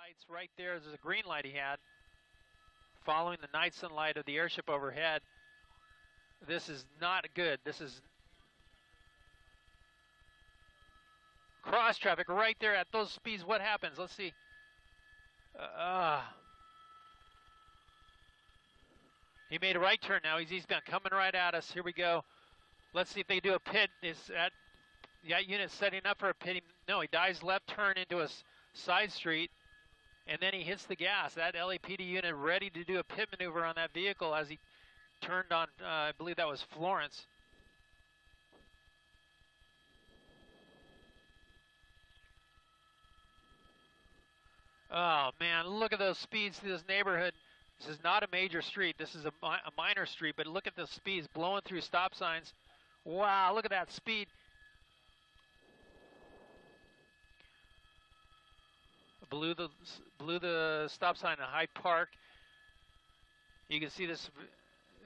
lights right there. There's a green light he had. Following the night sunlight of the airship overhead. This is not good. This is cross traffic right there at those speeds. What happens? Let's see. He made a right turn now. He's eastbound, coming right at us. Here we go. Let's see if they do a pit. Is that unit setting up for a pit? No, he dives left turn into a side street, and then he hits the gas. That LAPD unit ready to do a pit maneuver on that vehicle as he turned on, I believe that was Florence. Oh man, look at those speeds through this neighborhood. This is not a major street. This is a minor street, but look at the speeds blowing through stop signs. Wow, look at that speed. Blew the stop sign in Hyde Park. You can see this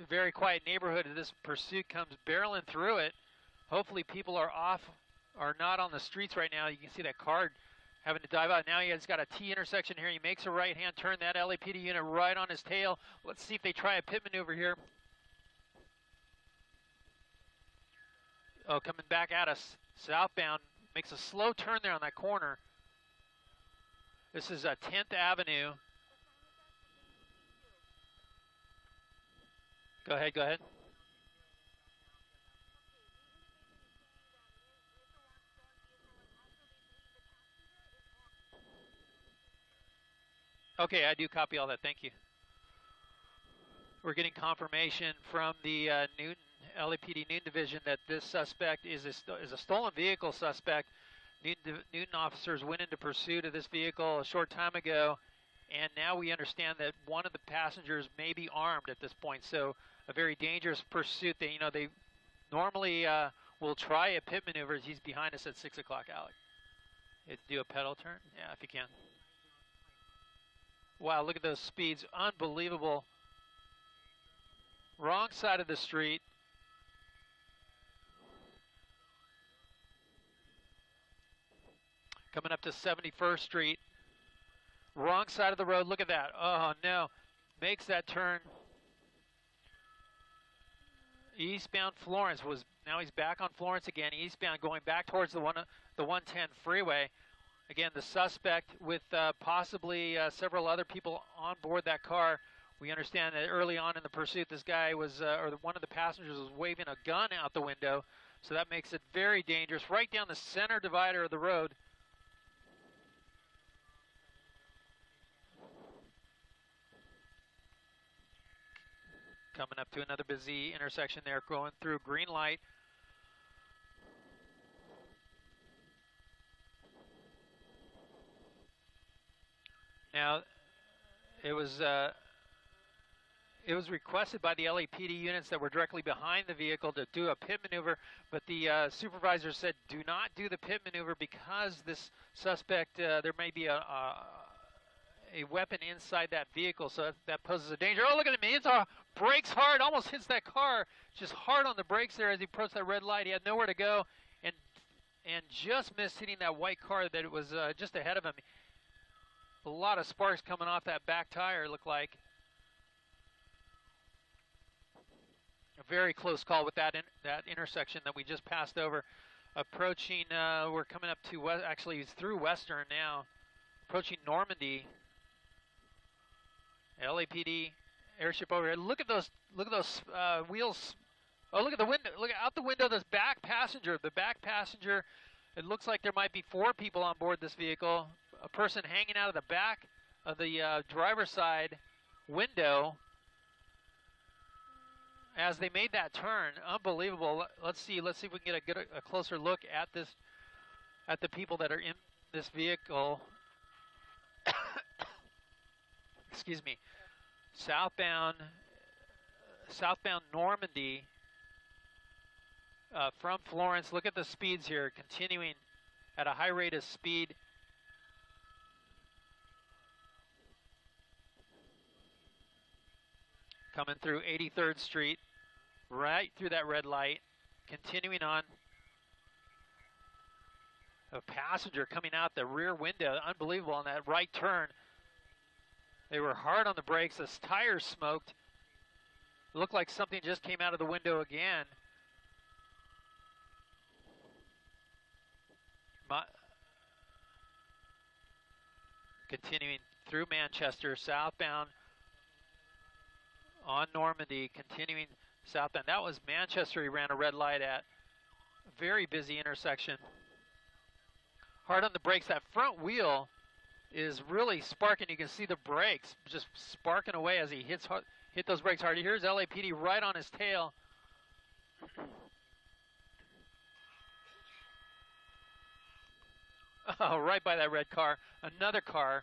very quiet neighborhood. This pursuit comes barreling through it. Hopefully people are not on the streets right now. You can see that car having to dive out. Now he's got a T intersection here. He makes a right-hand turn. That LAPD unit right on his tail. Let's see if they try a pit maneuver here. Oh, coming back at us, southbound. Makes a slow turn there on that corner. This is 10th Avenue. Go ahead, go ahead. Okay, I do copy all that. Thank you. We're getting confirmation from the Newton LAPD Newton Division that this suspect is a stolen vehicle suspect. Newton officers went into pursuit of this vehicle a short time ago, and now we understand that one of the passengers may be armed at this point. So a very dangerous pursuit. They normally will try a pit maneuver. He's behind us at 6 o'clock, Alec. Do a pedal turn? Yeah, if you can. Wow, look at those speeds. Unbelievable. Wrong side of the street. Coming up to 71st Street. Wrong side of the road. Look at that. Oh, no. Makes that turn. Eastbound Florence now he's back on Florence again. Eastbound going back towards the 110 freeway. Again, the suspect with possibly several other people on board that car. We understand that early on in the pursuit, this guy was, one of the passengers was waving a gun out the window. So that makes it very dangerous. Right down the center divider of the road. Coming up to another busy intersection there, going through green light. Now, it was requested by the LAPD units that were directly behind the vehicle to do a pit maneuver, but the supervisor said do not do the pit maneuver because this suspect, there may be a weapon inside that vehicle, so that poses a danger. Oh, look at him, he brakes hard, almost hits that car, just hard on the brakes there as he approached that red light. He had nowhere to go, and just missed hitting that white car that was just ahead of him. A lot of sparks coming off that back tire, looked like. A very close call with that intersection that we just passed over. Approaching, we're coming up to, actually he's through Western now. Approaching Normandy. LAPD airship overhead. Look at those wheels. Oh, look at the window. Look out the window, this back passenger. The back passenger, it looks like there might be 4 people on board this vehicle. A person hanging out of the back of the driver's side window as they made that turn. Unbelievable. Let's see if we can get a closer look at the people that are in this vehicle. Excuse me. Southbound Normandy from Florence. Look at the speeds here, continuing at a high rate of speed. Coming through 83rd Street, right through that red light, continuing on. A passenger coming out the rear window, unbelievable on that right turn. They were hard on the brakes. His tires smoked. It looked like something just came out of the window again. Continuing through Manchester, southbound on Normandy, continuing southbound. That was Manchester he ran a red light at. Very busy intersection. Hard on the brakes. That front wheel is really sparking. You can see the brakes just sparking away as he hit those brakes hard. Here's LAPD right on his tail. Oh, right by that red car. Another car.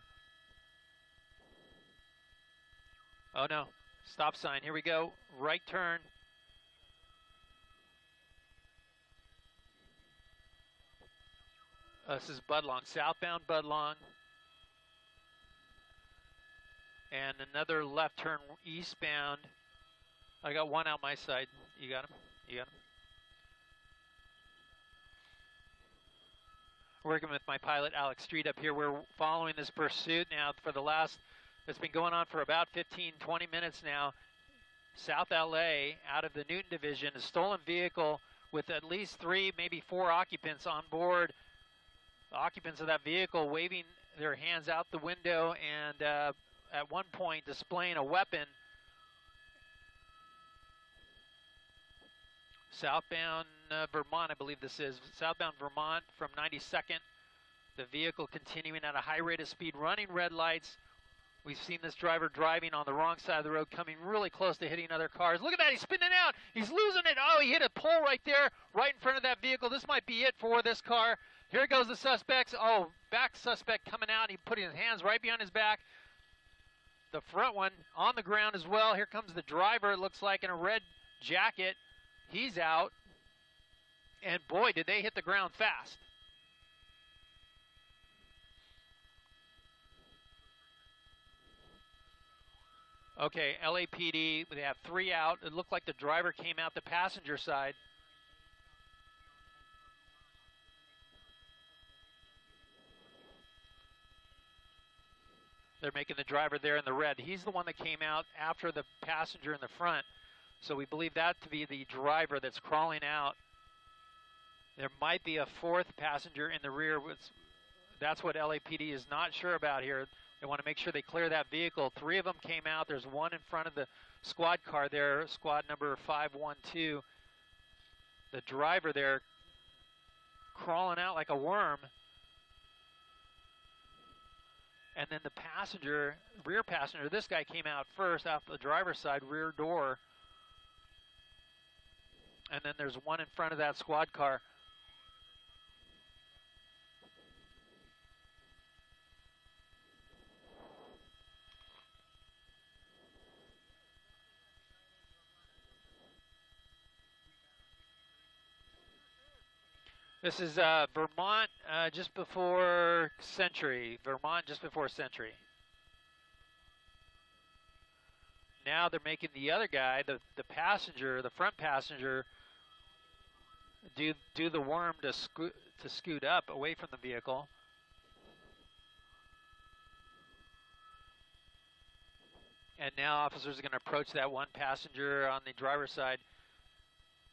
Oh no, stop sign. Here we go. Right turn. This is Budlong, southbound Budlong. And another left turn eastbound. I got one out my side. You got him? You got him? Working with my pilot, Alex Street, up here. We're following this pursuit now for the last, it's been going on for about 15, 20 minutes now. South LA, out of the Newton Division, a stolen vehicle with at least 3, maybe 4 occupants on board. The occupants of that vehicle waving their hands out the window and at one point displaying a weapon. Southbound Vermont, I believe this is. Southbound Vermont from 92nd. The vehicle continuing at a high rate of speed, running red lights. We've seen this driver driving on the wrong side of the road, coming really close to hitting other cars. Look at that, he's spinning out. He's losing it. Oh, he hit a pole right there, right in front of that vehicle. This might be it for this car. Here goes the suspects. Oh, back suspect coming out. He putting his hands right behind his back. The front one on the ground as well. Here comes the driver, it looks like, in a red jacket. He's out. And boy, did they hit the ground fast. Okay, LAPD, they have 3 out. It looked like the driver came out the passenger side. They're making the driver there in the red. He's the one that came out after the passenger in the front. So we believe that to be the driver that's crawling out. There might be a 4th passenger in the rear. That's what LAPD is not sure about here. They want to make sure they clear that vehicle. 3 of them came out. There's one in front of the squad car there, squad number 512. The driver there crawling out like a worm. And then the passenger, rear passenger, this guy came out first off the driver's side, rear door. And then there's one in front of that squad car. This is Vermont just before Century. Vermont just before Century. Now they're making the other guy, the passenger, the front passenger, do the worm to scoot up away from the vehicle. And now officers are going to approach that one passenger on the driver's side,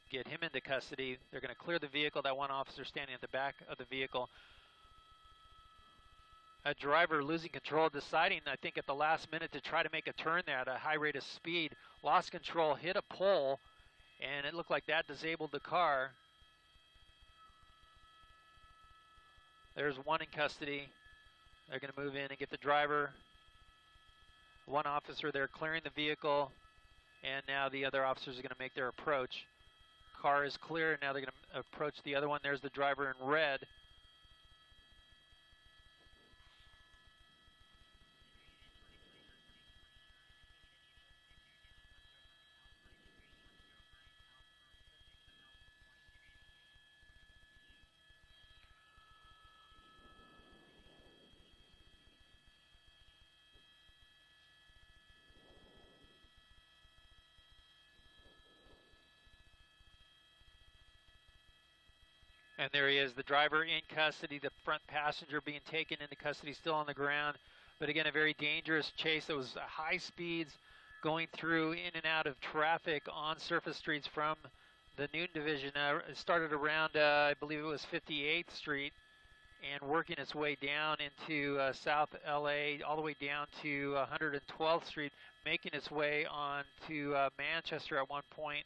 get him into custody. They're going to clear the vehicle, that one officer standing at the back of the vehicle. A driver losing control, deciding, I think, at the last minute to try to make a turn there at a high rate of speed. Lost control, hit a pole, and it looked like that disabled the car. There's one in custody. They're going to move in and get the driver. One officer there clearing the vehicle, and now the other officers are going to make their approach. Car is clear, and now they're going to approach the other one. There's the driver in red. And there he is, the driver in custody, the front passenger being taken into custody, still on the ground. But again, a very dangerous chase. That was high speeds going through in and out of traffic on surface streets from the Newton Division. It started around, I believe it was 58th Street, and working its way down into South LA, all the way down to 112th Street, making its way on to Manchester at one point,